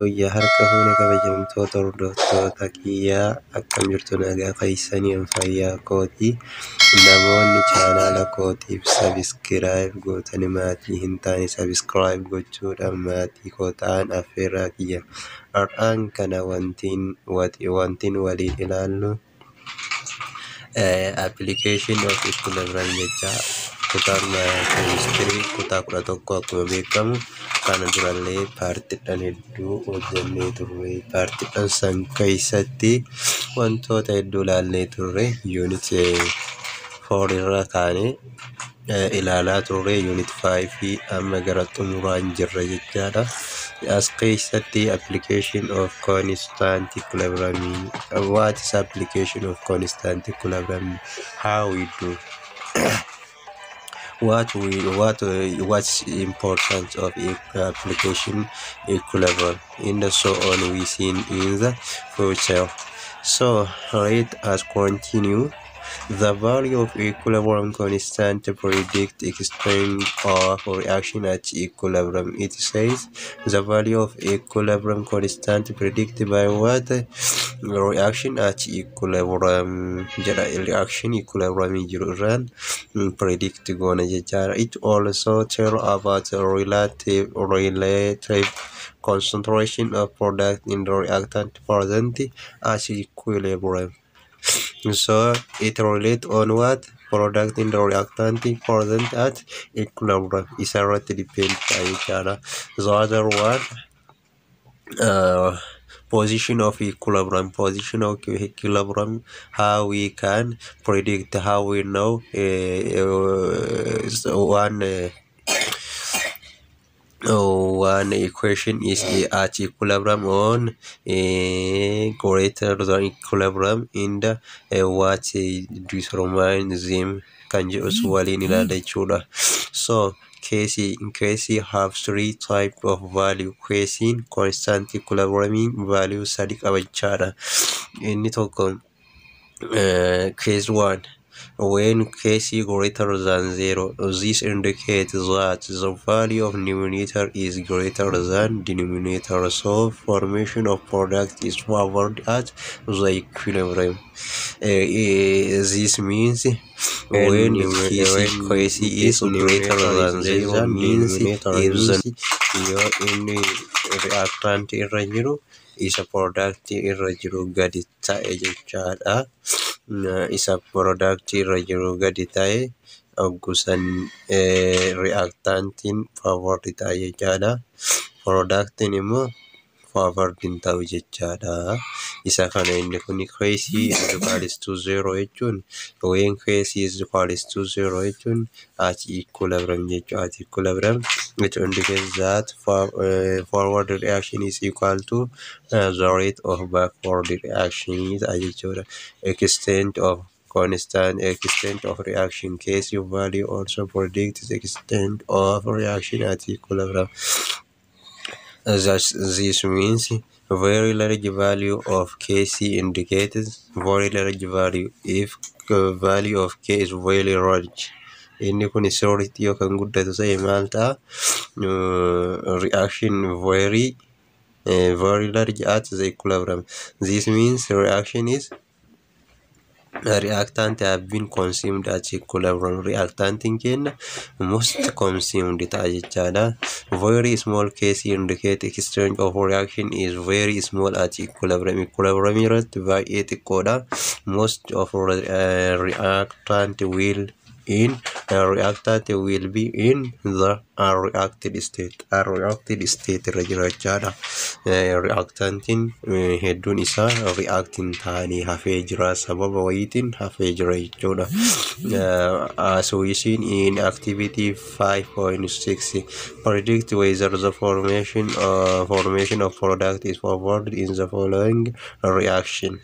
Guyyaa harka fuune kabajamtoota hordoftoota kiyyaa akkam jirtu nagaa keessaniin fayyaa kooti. Namoonni chaanaala kootiif sabiskiraayib gootanii maatii hin taane sabiskiraayib gochuudhaan maatii koo ta'an affeerraa kiyya. Har'aan kana wantiin waliin ilaallu application of equilibrium jecha kutaan chemistry kutaa 11 akkuma beekamu kana durallee paartiidhaan hedduu hojjennee turre. Paartiidhaan san keessatti wantoota hedduu ilaallee turre. Unit 4 irraa kaanee ilaalaa turre. Unit 5 amma gara xumuraan jirra jechaadha. As keessatti application of constant equilibrium. What is application of constant equilibrium? How we do? What's important of application equilibrium in the so on we seen in the future. So let us continue. The value of equilibrium constant predict extent of reaction at equilibrium. It says the value of equilibrium constant predicted by what? Reaction at equilibrium. Reaction equilibrium predict gonna jechara. It also tell about relative concentration of product in the reactant present at equilibrium. So it relates on what? Product in the reactant present at equilibrium. Is a rate depend on the other one. Position of equilibrium. Position of equilibrium. How we can predict? How we know one equation is at equilibrium on greater than equilibrium in the what determines them can just waliin ilaala jechuudha. So in case you have three type of value questing constant equilibrium value sadi qabachaadha. Inni tokko case 1 when case greater than 0, this indicates that the value of numerator is greater than denominator, so formation of product is favored at the equilibrium. This means when case is greater than 0 means if the reactant irra jiru is a product irra jiru gadi ta'e jechaadha. Is a product irra jiru gadi ta'e oggusan reactantiin favored ta'e jechaadha. Productiin immoo favored hin ta'u jechaadha. Isa kana inni kun case is equals to 0 jechuun when case is equals to 0 jechuun at equilibrium jechuudha. At equilibrium it indicates that forward reaction is equal to the rate of backward reaction jechuudha. Extent of reaction case value also predicts the extent of reaction at equilibrium. This means very large value of Kc indicates very large value if value of K is very large. Inni kun sorority yookaan guddatu ta'e maal ta'a? Reaction very large at the equilibrium. This means reaction is reactant have been consumed at equilibrium. Reactant in kenna most consumed ta'a jechaadha. Very small case indicate exchange of reaction is very small at equilibrium. Equilibrium irratti baay'ee xiqqoodha. Most of reactant will be in the reacted state. Reacted state irra jira jechaadha. Reactantiin hedduun isaa reacting ta'anii hafee jira, sababa wayiitiin hafee jira jechuudha. As we seen in activity 5.6 predict whether the formation of product is favored in the following reaction.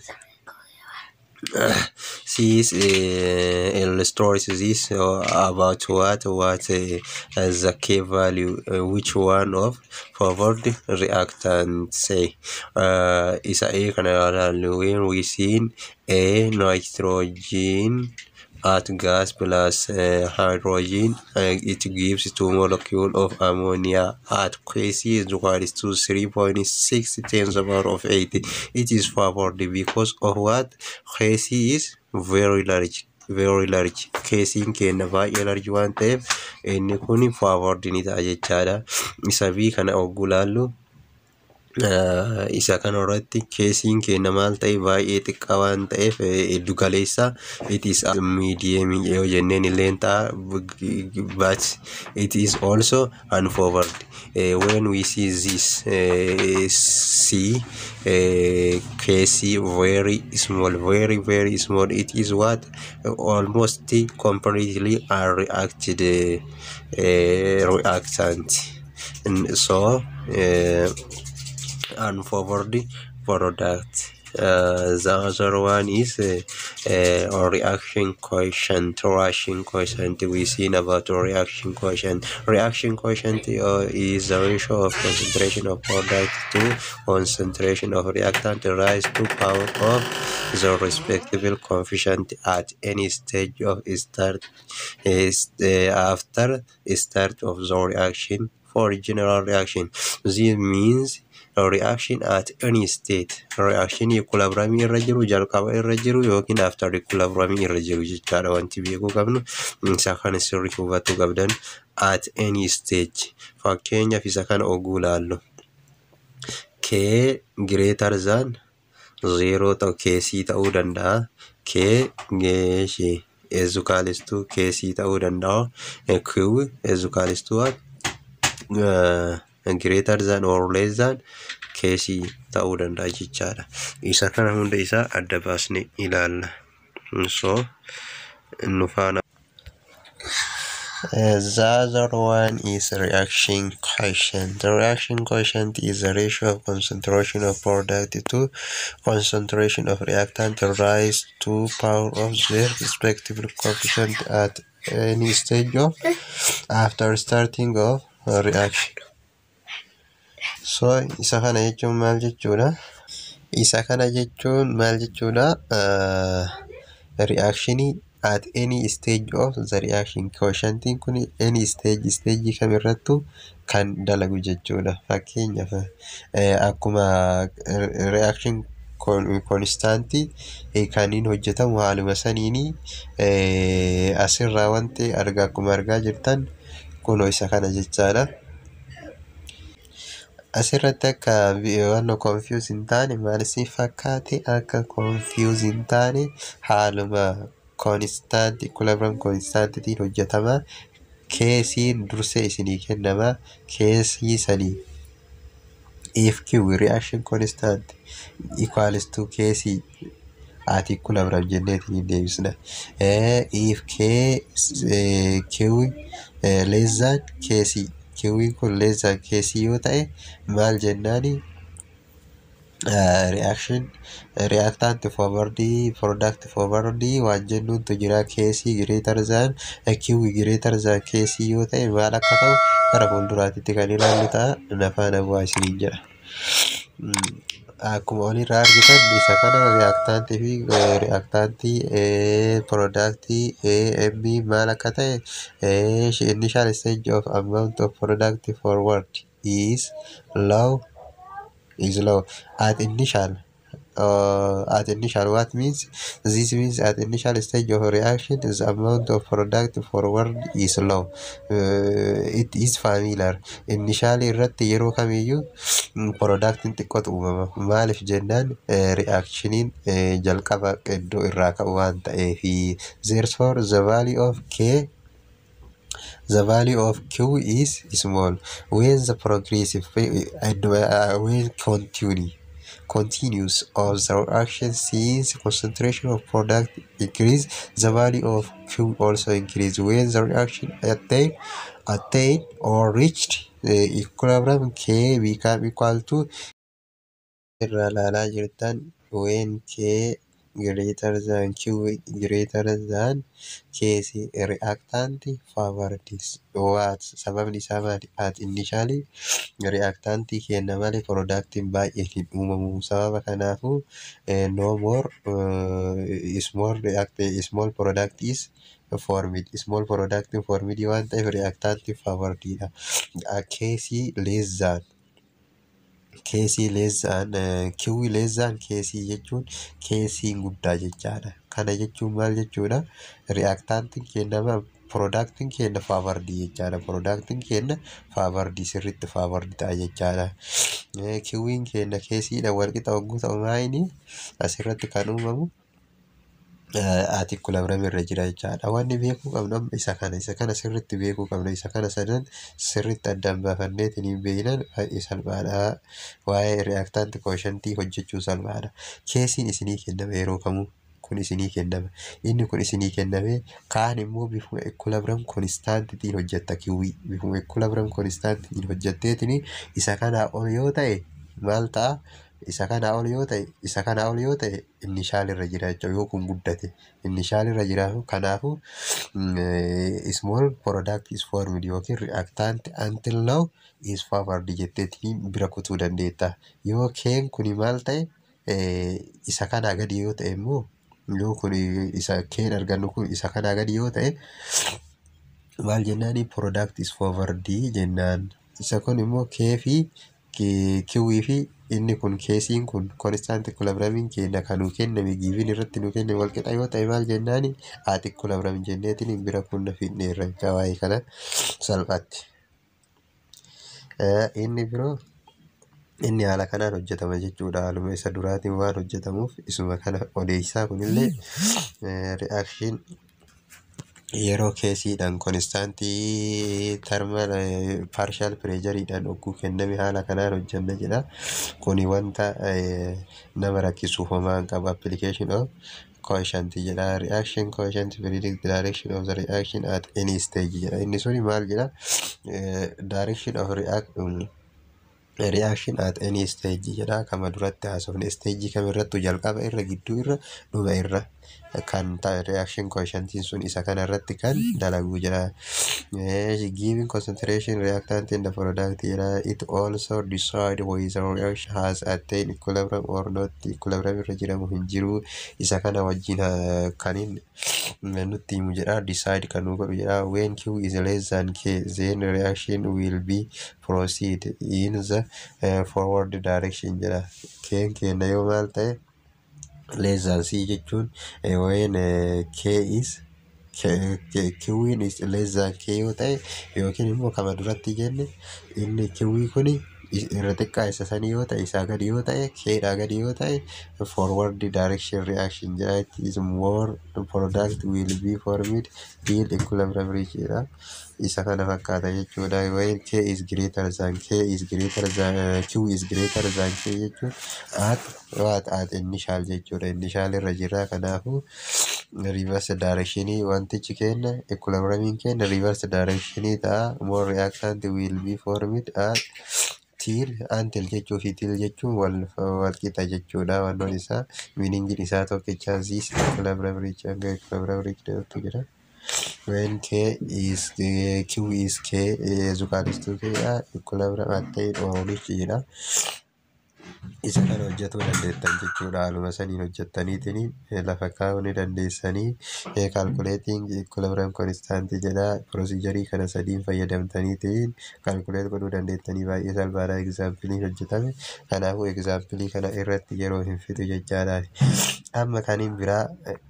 This illustrates this about what the K value, which one of favored reactant say. Is a when we seen a nitrogen At gas plus hydrogen, it gives 2 molecules of ammonia. At Kc is equal to 3.6 times the power of 8. It is favored because of what? Kc is very large. Very large. Kc'n kenna baay'ee large waan ta'eef inni kun favored ni ta'a jechaadha. Isa V kana ogguu laallu isa kana irratti keesiin kenna maal ta'e baay'ee xiqqaa waan ta'eef iddu galeessa it is a medium yoo jenneen illeen ta'a but it is also unfavored. When we see this KC very small, very small, it is what almost completely unreacted reactant, and so unfavored product. The other one is reaction quotient. Reaction quotient. We seen about reaction quotient. Reaction quotient is the ratio of concentration of product to concentration of reactant raised to power of the respective coefficient at any stage of start after start of the reaction. For general reaction, this means a reaction at any state. Reaction equilibrium irra jiru, jalqaba irra jiru yookiin after equilibrium irra jiru jechaadha wanti beekuu qabnu. Isa kana sirrii hubachuu qabdan at any stage. Fakkeenyaaf isa kana ogguu laallu. K greater than 0 ta'u Kc ta'uu danda'a. K is equal to Kc ta'uu danda'a. Q is equal to what? Greater than or less than Kc ta'uu danda'a jechaadha. Isa kana hunda isaa adda baasnee ilaalla. So nu faana. The other one is reaction quotient. The reaction quotient is the ratio of concentration of product to concentration of reactant raised to power of their respective coefficient at any stage of after starting of reaction. So isa kana jechuun maal jechuudha? Isa kana jechuun maal jechuudha? Reaction at any stage of the reaction. Quotient kun any stage kamirrattu kan dalagu jechuudha. Fakkeenyaaf akkuma reaction constant kaniin hojjetamu haaluma saniini asirraa wanti akkuma argaa jirtan kunoo isa kana jechaadha. Asirratti akka waan confuse hin taane maalisi fakkaate akka confuse hin taane haaluma constant equilibrium constant tiin hojjetama. Kc'n dursee isinii kennama. Kc sanii if Q reaction constant equals to Kc at equilibrium jenneetiin deebisna. If Q less than Kc, Q kun less than Kc yoo ta'e maal jennaani? Reactant favored product favored waan jennuutu jira. Kc greater than Q greater than Kc yoo ta'e maal akka ta'u gara fuulduraatitti kan ilaallu ta'a. Nafaana bu'aa isiniin jedha. Akkuma olirraa argitan isa kana reactantii fi reactantii productii M maal akka ta'e initial stage of amount of product forward is low at initial. At initial, what means? This means at initial stage of reaction, the amount of product forward is low. It is familiar. Initially, irratti yeroo kamiyyuu productin xiqqootu uumama. Maaliif jennaan reactioniin jalqaba iddoo irraa ka'u waan ta'eefi. Therefore, the value of Q is small. When the progressive when continues of the reaction, since concentration of product increase, the value of Q also increase. When the reaction attain or reached equilibrium, K become equal to when K greater than Q greater than KC reactant favored this what sababni isaa maali at initially reactant kenna malee productiin baay'ee hin uumamu sababa kanaafu no more small product is formed small product formed waan ta'eef reactant favored dha KC less than Q less than KC jechuun KC guddaa jechaadha. Kana jechuun maal jechuudha? Reactantiin kenna productiin kenna favored jechaadha. Productiin kenna favored sirriitti favored ta'a jechaadha. Q'n kenna KC dha wal qixa hogguu ta'u maayini asirratti kan uumamu ati equilibrium irra jira jechaadha. Wanni beekuu qabnu amma isa kana sirriitti beekuu qabna. Isa kana sadan sirriitti addaan baafanneetiin hin beeknan baay'ee salphaadha. Waa'ee reactant quotientii hojjechuu salphaadha. Keesiin isinii kenname yeroo kamuu kun isinii kenname. Inni kun isinii kenname kaan immoo bifuma equilibrium constantiin hojjetta kiwii. Bifuma equilibrium constantiin hojjetteetiin isa kanaa ol yoo ta'e maal ta'a? Isa kana ol yoo ta'e initial irra jira jechuudha yoo kun guddate initial irra jira kanaafu small product is formed yookiin reactant until now is favored jetteetiin bira kutuu dandeetta. Yoo keen kuni maal ta'e isa kanaa gadi yoo ta'e immoo yoo kun isa keen argannu kun isa kanaa gadi yoo ta'e maal jennaani product is favored jennaan. Isa kun immoo K fi Q fi inni kun keesiin kun constant equilibrium kenna kan nu kenname given irratti nu kenname wal qixa yoo ta'e maal jennaani at equilibrium jenneetiin bira kun fidne irra gawaayii kana salphatti. Inni biroo inni haala kanaan hojjetama jechuudha. Haaluma isa duraatiin waan hojjetamuuf isuma kana odeessaa kunillee reaction yeroo keesiidhaan constantii thermal partial pressureidhaan ogguu kenname haala kanaan hojjenna jedha. Kuni wanta nama rakkisuuf homaa hin qabu. Application of quotient jedha. Reaction quotient predict direction of the reaction at any stage jedha. Inni suni maal jedha? Direction of reaction at any stage jedha. Kama duratti haasofne stage kamirrattu jalqaba irra gidduu irra dhuma irra kan reaction quotientiin sun isa kana irratti kan dalagu jedha. Giving concentration reactant in the product jedha. It also decide whether reaction has attained equilibrium or not. Equilibrium irra jiramu hin jiru isa kana wajjin kanin nutti himu jedha. Decide kan nu godhu jedha. When Q is less than K then reaction will be proceed in the forward direction jedha. Kenna yoo maal ta'e less than C jechuun when K is Q is less than K yoo ta'e yookiin immoo kama duratti jenne inni Q kuni irra xiqqaa isa sanii yoo ta'e isaa gadi yoo ta'e K'dhaa gadi yoo ta'e forward direction reaction jedha. It is more product will be formed till equilibrium reach jedha. Isa kana fakkaata jechuudha. When K is greater than Q is greater than K jechuun at initial jechuudha. Initial irra jira kanaafu reverse directionii wantichi kenna equilibrium kenna reverse directionii ta'a. More reactant will be formed at until jechuu fi till jechuun wal qixa jechuudha. Wannoon isaa meaningin isaa tokkicha this equilibrium reach hanga equilibrium reach jedhutu jira. When Q is K zuqaalistuu K'dha equilibrium attain or reach jedha. Isa kana hojjetuu dandeettan jechuudha. Haaluma saniin hojjettaniitiin lafa kaa'uu ni dandeessanii. Calculating equilibrium constant jedha. Procedure kana sadiin fayyadamtaniitiin calculate godhuu dandeettanii baay'ee salphaadha. Example hojjetame. Kanaafuu example kana irratti yeroo hin fixu jechaadha. Amma kaniin biraa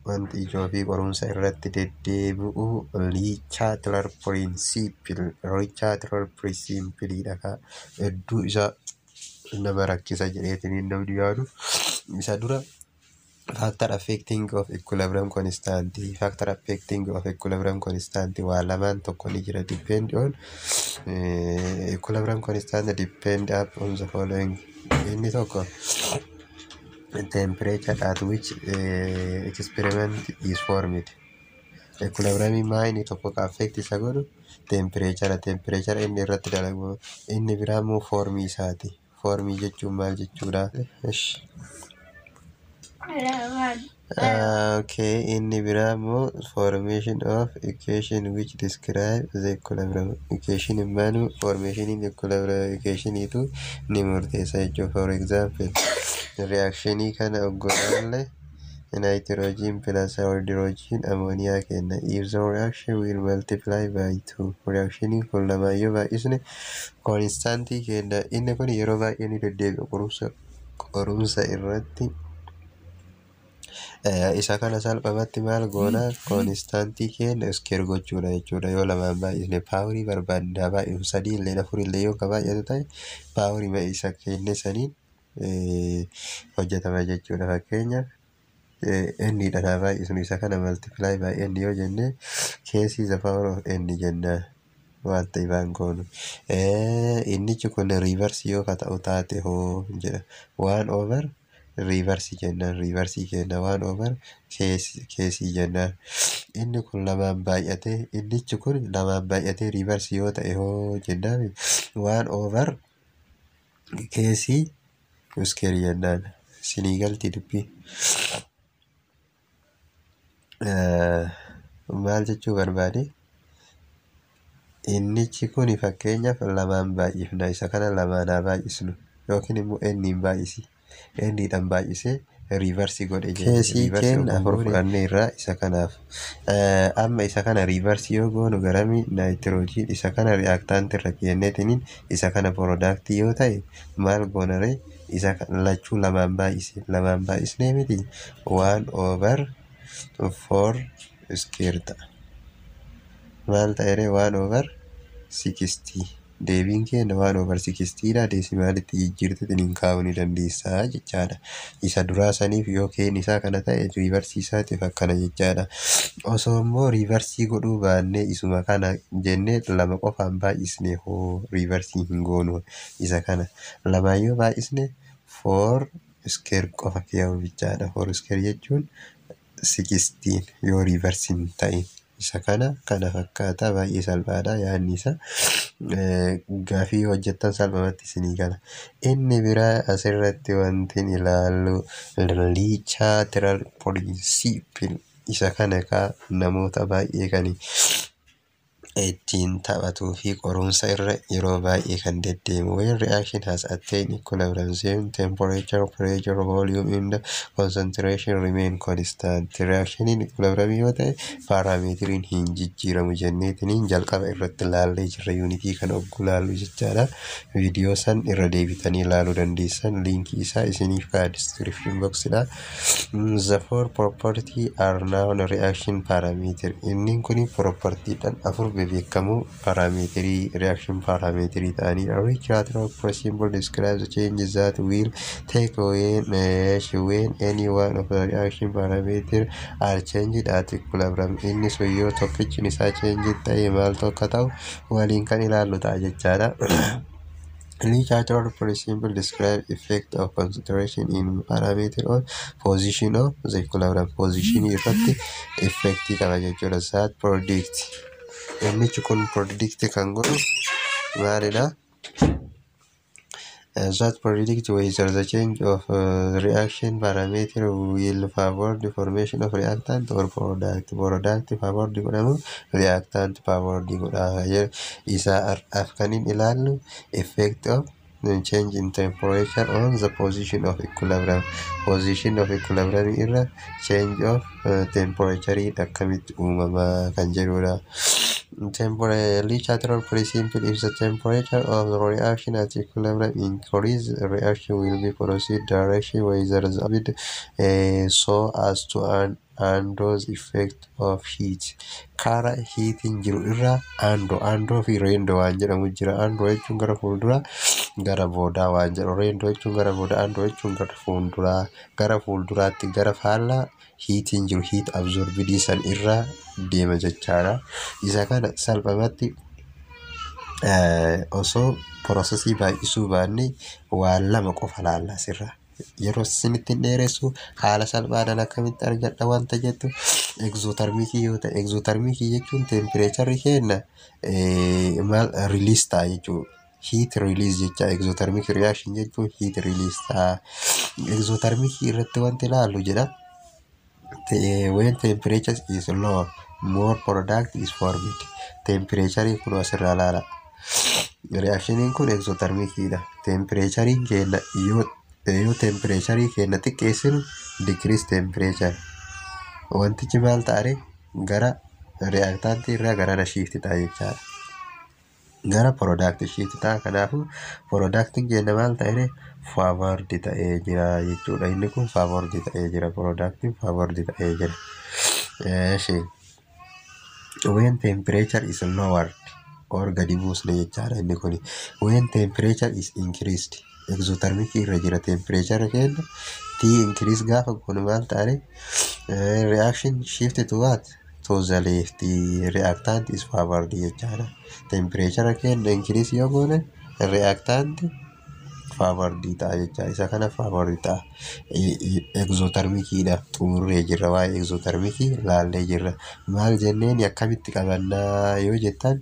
wanti ijoo fi qorumsa irratti deddeebi'u Richard principle dha. Hedduu isaa nama rakkisa jedheetiin namni yaadu isa dura factor affecting of equilibrium constant waa lamaan tokko ni jira. Depend on equilibrium constant depend on the following. Inni tokko temperature at which experiment is formed. Equilibrium maa inni tokko ka affect isa godhu temperature inni irratti dalagu. Inni biraa immoo formii isaati. Formii jechuun maal jechuudha? Okay, in Nibramo, formation of equation which describe the equilibrium equation in manu formation in equilibrium equation itu nimurtesa jechuudha. For example, reaction kana oggonalle nitrogen plus hydrogen ammonia kenna. If the reaction will multiply by 2, reaction kun lamayyuu baay'isne constantii kenna. Inni kun yeroo baay'ee ni deddeebi'a qorumsa irratti. Isa kana salphumatti maal goona konstantii keenya iskeer gochuudha jechuudha. Yoo lamaan baay'isne paaworii barbaadna baay'isuu 3 illee 4 illee yoo baay'atu ta'e paaworii isa kenne saniin hojjetama jechuudha. Fakkeenyaaf n dha baay'isnu isa kana multiply by n yoo jenne keessi the power of n jennaan. Waan ta'eefaan goonu innichi kun reverse yoo ta'u taate hoo jedha 1 over reverse jennaan reverse kenna 1 over keessi jennaan. Inni kun lamaan baay'ate innichi kun lamaan baay'ate reverse yoo ta'e hoo jennaan 1 over keessi square jennaan. Sinii galti dubbii maal jechuu barbaade innichi kun fakkeenyaaf lamaan baay'ifna isa kana lamaanaa baay'isnu yookiin immoo n baay'isi n dhaan baay'isee reverse godhe keessi kenna afur fudhannee irraa isa kanaaf amma isa kana reverse yoo goonu garami nitrogen isa kana reactant irra kenneetiniin isa kana product yoo ta'e maal goonare isa lachuu lamaan baay'isnee miti 1 over 4 square ta'a. Maal ta'ere 1 over 60 deebiin keenya 1 over 60 dha. Deesimaalitti jijjiirtitiniin kaa'uu ni dandeessaa jechaadha. Isa duraa saniif yoo keen isaa kana ta'e riivarsii isaatiif akkana jechaadha. Osoo immoo riivarsii godhuu baannee isuma kana jennee lama qofaan baay'isne hoo riivarsii hin goonu isa kana lamaan yoo baay'isne 4 square qofa keewwu jechaadha. 4 square jechuun 16 yoo riivarsii hin ta'in. Isa kana fakkaata baay'ee salphaadha yaadni isa gaafii hojjettan salphumatti isinii gala. Inni biraa asirratti wanti ilaallu lateral principle isa kana namoota baay'ee kan ittiin taphatuu fi qorumsa irra yeroo baay'ee kan deddeemu. When reaction has attained equilibrium, same temperature, pressure, volume in the concentration remain constant. Reaction in equilibrium yoo ta'e parameetiriin hin jijjiiramu jenneetiniin jalqaba irratti ilaallee jirra. Yuunitii kan ogguu ilaallu jechaadha. Viidiyoo san irra deebitanii ilaaluu dandeessan liinkii isaa isiniif kaa'aa description boxidha. The four property are known reaction parameter. Inni kun propertiidhaan afur beekamu parameterii reaction parameterii ta'anii which lateral principle describes the changes that will take when any one of the reaction parameter are changed at equilibrium. Inni sun yoo tokkichi isaa change ta'e maal tokko ta'u waliin kan ilaallu ta'a jechaadha. Lateral principle describe effect of concentration in parameter or position of the equilibrium. Position irratti effect qaba jechuudha. That predict innichi kun predict kan godhu maalidha? That predict whether the change of reaction parameter will favor the formation of reactant or product. Product favor the godhamu reactant favor the godha. Isa afkanin ilaallu effect of the change in temperature on the position of equilibrium. Position of equilibrium irra change of temperature akkamitti uumama kan jedhudha. Lateral principle if the temperature of the reaction at equilibrium increase, the reaction will be proceed direction whether the abate so as to undo the effect of heat. Kara heating jiru irra undo fi rendo waan jedhamu jira. Undo jechuun gara fuuldura gara boodaa waan jedhu. Rendo jechuun gara boodaa, undo jechuun gara fuuldura gara fuulduraatti gara faallaa heating jiru heat absorbed san irra deema jechaadha. Isa kana salphumatti osoo processii baay'isuu baanne waan lama qofa laalla sirra. Yeroo isinitti dheeressu haala salphaadhaan akkamitti argadha wanta jettu exothermikii yoo ta'e exothermikii jechuun temperature keenya maal release ta'a jechuudha. Heat release jecha exothermic reaction jechuun heat release ta'a. Exothermikii irratti wanti ilaallu jedha. when temperature is low, more product is formed. Temperature kun asirraa laala. Reaction kun exothermic dha. Temperature kenna yoo temperature kenna xiqqeessinu decrease temperature. Wantichi maal ta'are gara reactant irraa gara na shift ta'a jechaadha. Gara product shift ta'a. Kanaafuu product kenna maal ta'e favored ta'ee jira jechuudha. Inni kun favored ta'ee jira. Product favored ta'ee jira. When temperature is lowered or gadi buusne jechaadha inni kun. When temperature is increased exothermic irra jira temperature kenna T increase gaafa kun maal ta'e reaction shift to what? To the left. The reactant is favored jechaadha. Temperature kenna increase yoo goone reactant favored ta'a jecha. Isa kana favored ta'a. Exothermic dha. Xumurree jirra waa'ee exothermic laallee jirra. Maal jenneen akkamitti qabannaa yoo jettan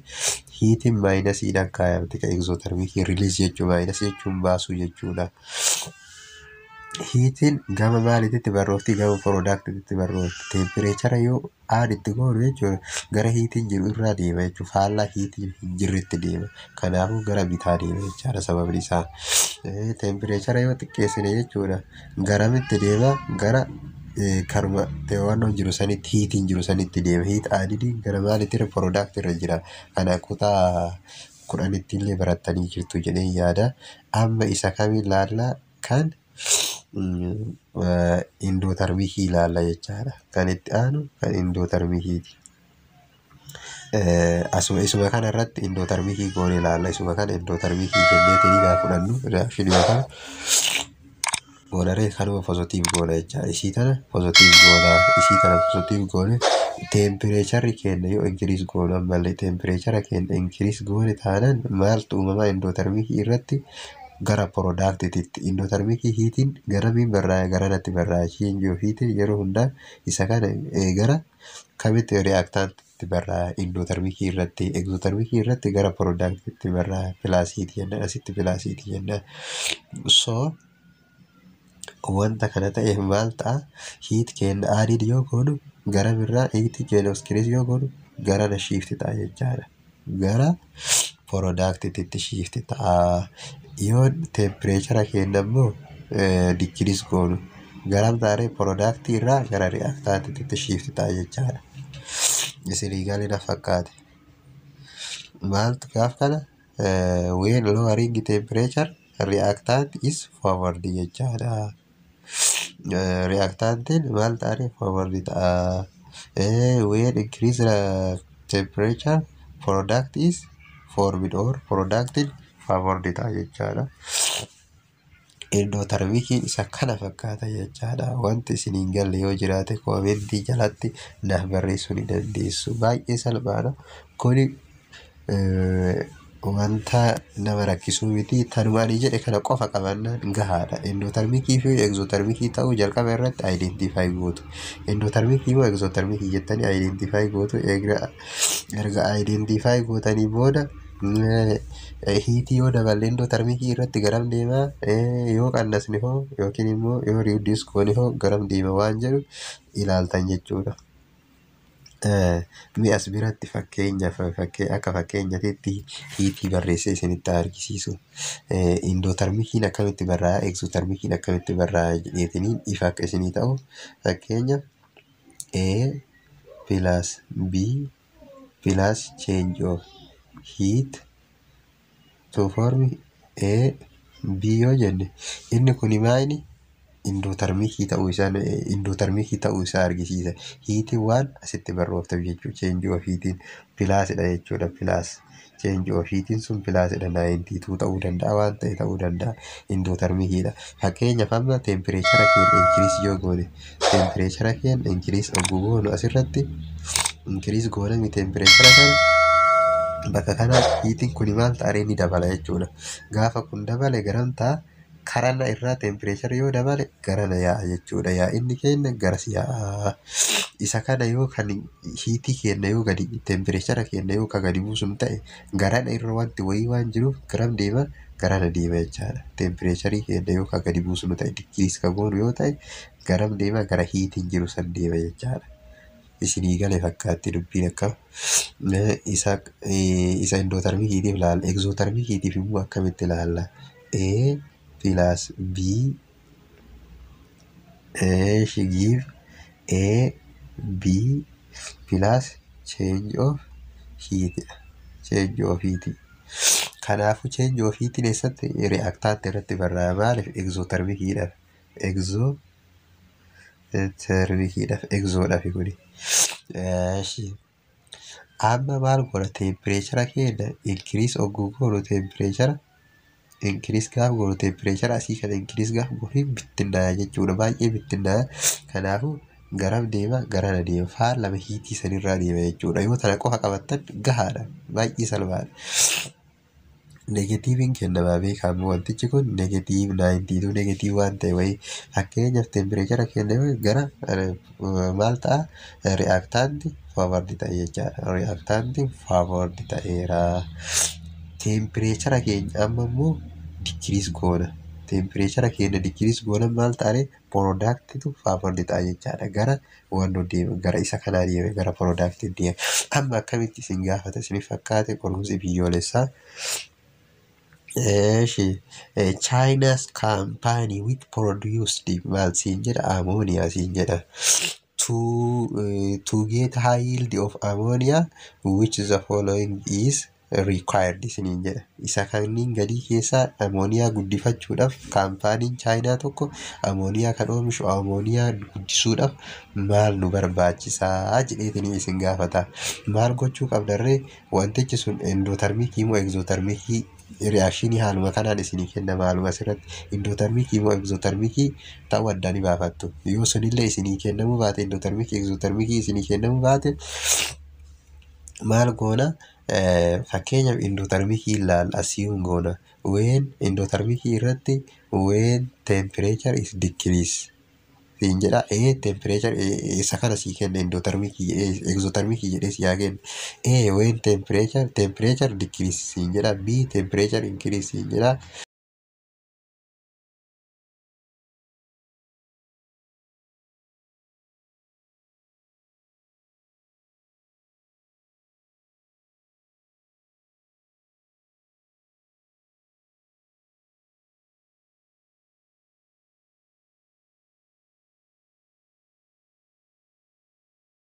heating minus dhaan kaayamti ka exothermic release jechuu minus jechuun baasuu jechuudha. Heating gama maalitti barroofti gama productitti barroofti. Temperature yoo add itti goonu jechuudha gara heating jiru irraa deema jechuudha. Faallaa heating jirritti deema. Kanaafuu gara bitaa deema jechaadha sababni isaa. Temperature yoo xiqqeessine jechuudha garamitti deema gara karma teewwannoon jiru sanitti heating jiru sanitti deema. Heat added gara maalitti product irra jira. Kana kutaa 10tti illee barattanii jirtu jedhee yaada. Amma isa kamiin laallaa kan endothermic ilaalla jechaadha. Kan itti aanu kan endothermic. Isuma kana irratti endothermic goone ilaalla. Isuma kana endothermic jenneetii gaafa fudhannu reaction yookaan goonaree kanuma positive goona jechaadha. Isii tana positive goona. Isii tana positive goone temperature kenna yoo increase goona ammallee temperature kenna increase goone taanaan maaltu uumamaa endothermic irratti gara product itti endothermic heating gara min barraa gara natti barraa change of heating yeroo hundaa isa kana gara kamitti reactant itti barraa endothermic irratti exothermic irratti gara product itti barraa plus heat jenna asitti plus heat jenna. So wanta kana ta'eef maal ta'a heat kenna added yoo goonu gara birraa heat kenna increase yoo goonu gara na shift ta'a jechaadha. Gara product itti shift ta'a. Yoo temperature kenna immoo decrease goonu garam taare product irraa gara reactant itti shift ta'a jechaadha. Isinii galee na fakkaate. Maaltu gaaf kana when lowering temperature reactant is favored jechaadha. Reactant maal taare favored ta'a. When increase temperature product is formed or product favored ta'a jechaadha. Endothermic isa kana fakkaata jechaadha. Wanti isiniin galle yoo jiraate commentii jalatti naaf barreessuu ni dandeessu. Baay'ee salphaadha. Kuni wanta nama rakkisuu miti. Tanumaan jedhe kana qofa qabannaan gahaadha. Endothermic fi exothermic ta'uu jalqaba irratti identify gootu. Endothermic moo exothermic jettanii identify gootu. Erga identify gootanii booda heat yoo daballe endothermic irratti garam deema yoo qannasne hoo yookiin immoo yoo reduce goone hoo garam deema waan jedhu ilaaltan jechuudha. Mi as biratti akka fakkeenyatti heat barreessee isinitti argisiisu. Endothermic akkamitti barraa'a exothermic akkamitti barraa'a jedheetiniin ifa akka isinii ta'u fakkeenya A plus B plus change of heat to form A B yoo jenne inni kun maali endothermic ta'uu isaa argisiisa. Heat waan asitti barrooftaaf jechuudha. Change of heat plus dha jechuudha. Plus change of heat sun plus dha 92 ta'uu danda'a waan ta'e ta'uu danda'a. Endothermic dha. Fakkeenyaaf amma temperature keenya increase yoo goone temperature keenya increase oguu goonu asirratti increase goone temperature kana bakka kana heating kun maal ta'ee ni dabala jechuudha. Gaafa kun dabale garam ta'a karana irraa temperature yoo dabale garana yaa'a jechuudha. Yaa inni keenya garas yaa'a. Isa kana yoo kan heat keenya yoo gadi temperature keenya yoo ka gadi buusum ta'e garana irra wanti wayii waan jiruuf garam deema garana deema jechaadha. Tempereecharii keenya yoo kan gadi buusnu ta'e decrease kan goonu yoo ta'e garam deema gara hiitiin jiru san deema jechaadha. Isinii galee fakkaatti dubbiin akkam isa endootermikiitiif ilaalla. Egzootermikiitiif immoo akkamitti ilaalla? A plus B she give A B plus change of heat. Change of heat. Kanaafuu change of heat keessatti reactant irratti barraa'e maaliif egzootermikiidhaaf. Egzootermikiidhaaf egzoodhaaf kuni. Amma maal godha tempereechara keenya increase ogguu goonu tempereechara increase gaaf goonu tempereechara asii kan increase gaaf goonu bittinnaa jechuudha. Baay'ee bittinnaa. Kanaafuu garam deema garana deema. Faan lama hiitii sanirraa deema jechuudha. Yoo tana qofa qabattan gahaadha. Baay'ee salphaadha. Negatiiviin kennamaa beekamu wantichi kun negatiiv 92 negatiiv waan ta'e wayii fakkeenyaaf tempereechara kenna gara maal ta'a reactanti faavordi ta'e jechaadha. Reactanti faavordi ta'eera. Tempereechara keenya amma immoo dikiriis goona. Tempereechara keenya dikiriis goona maal ta'e product faavordi ta'a jechaadha. Gara waan deema gara isa kanaa deema gara product deema. Amma akkamitti isin gaafata isin fakkaate qorumsi biyyoolessaa. China's company which produced maal siin jedha ammonia siin jedha. To get high yield of ammonia which the following is required isiniin jedha. Isa kanniin gadii keessaa ammooniyaa guddifachuudhaaf kaampaaniin chaayinaa tokko ammooniyaa kan oomishu ammooniyaa guddisuudhaaf maal nu barbaachisaa jedheetanii isin gaafata. Maal gochuu qabdarree wantichi sun endootermikii moo egzootermikii reakshinii haaluma kanaan isinii kenna maaluma asirratti endootermikii moo egzootermikii ta'uu addaan ni baafattu. Yoo sunillee isinii kennamuu baate endootermikii egzootermikii isinii kennamuu baate maal goona fakkeenyaaf endootermikii ilaalla asiyuun goona. When endootermikii irratti when temperature is decrease siin jedha. Temperature isa kana sii kenna endootermikii egzootermikii jedhee si yaa kenna. When temperature decrease siin jedha. B temperature increase siin jedha.